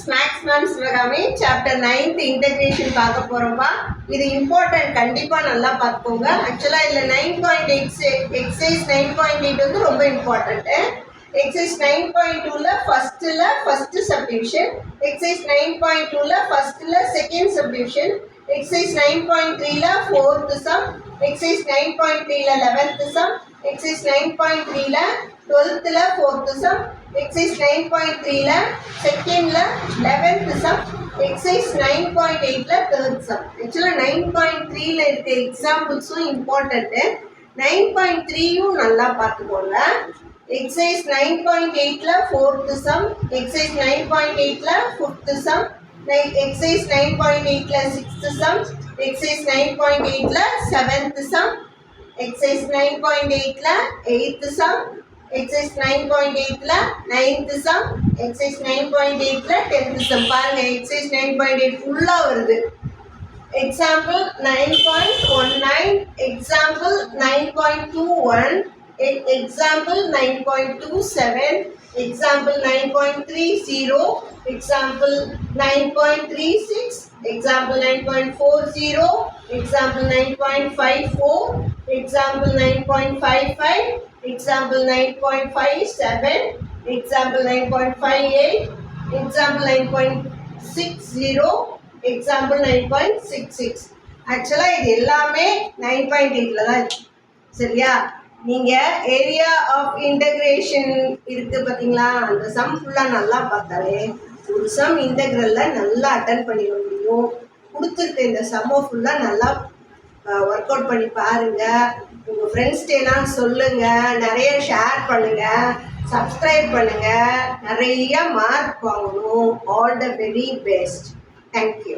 Snacks ma'am Sivakami chapter 9th integration பார்க்க போகிறோம்ப்பா. இது important, கண்டிப்பாக நல்லா பார்த்துக்கோங்க. ஆக்சுவலாக இதில் 9.8 எக்ஸசைஸ் 9.8 வந்து ரொம்ப இம்பார்ட்டன்ட்டு. எக்ஸசைஸ் 9.2ல ஃபஸ்ட்டு சப்டிவிஷன், எக்ஸசைஸ் 9.2ல ஃபஸ்ட்டில் செகண்ட் சப்டிவிஷன், எக்ஸசைஸ் 9.3ல ஃபோர்த்து சம், எக்ஸசைஸ் 9.3ல 11th சம், எக்ஸசைஸ் 9.3ல 12th ஃபோர்த்து சம், எக்ஸசைஸ் 9.3ல செகண்ட்ல 11th சம், எக்ஸசைஸ் 9.8ல தேர்ட் சம். ஆக்சுவலாக 9.3ல இருக்க எக்ஸாம்பிள்ஸும் இம்பார்ட்டன்ட்டு. 9.3யும் நல்லா பார்த்துக்கோங்க. எக்ஸசைஸ் 9.8ல ஃபோர்த்து சம், எக்ஸசைஸ் 9.8ல ஃபிஃப்த்து சம், எக்ஸசைஸ் 9.8ல சிக்ஸ்த்து சம், எக்ஸசைஸ் 9.8ல செவன்த்து சம், எக்ஸசைஸ் 9.8ல எயித்து சம், எக்ஸசைஸ் 9.8ல 9th sum, exercise 9.8ல 10th sum. பாருங்க, எக்ஸசைஸ் 9.8 ஃபுல்லாக வருது. Example 9.19, example 9.21, example 9.27, example 9.30, example 9.36, example 9.40, example 9.54, example 9.55, example 9.57, example 9.58, example 9.60, example 9.66. ஆக்சுவலாக இது எல்லாமே 9.8ல தான் இருக்கு. சரியா? நீங்கள் ஏரியா ஆஃப் இன்டகிரேஷன் இருக்குது பார்த்தீங்களா, அந்த சம் ஃபுல்லாக நல்லா பார்த்தாலே ஒரு சம் இன்டகிரலில் நல்லா அட்டன் பண்ணிட முடியும். கொடுத்துருக்க இந்த சம்மை ஃபுல்லாக நல்லா ஒர்க் அவுட் பண்ணி பாருங்கள். உங்கள் ஃப்ரெண்ட்ஸ்டெல்லாம் சொல்லுங்கள், நிறைய ஷேர் பண்ணுங்கள், சப்ஸ்கிரைப் பண்ணுங்கள், நிறைய மார்க் வாங்கணும். All the very best. Thank you.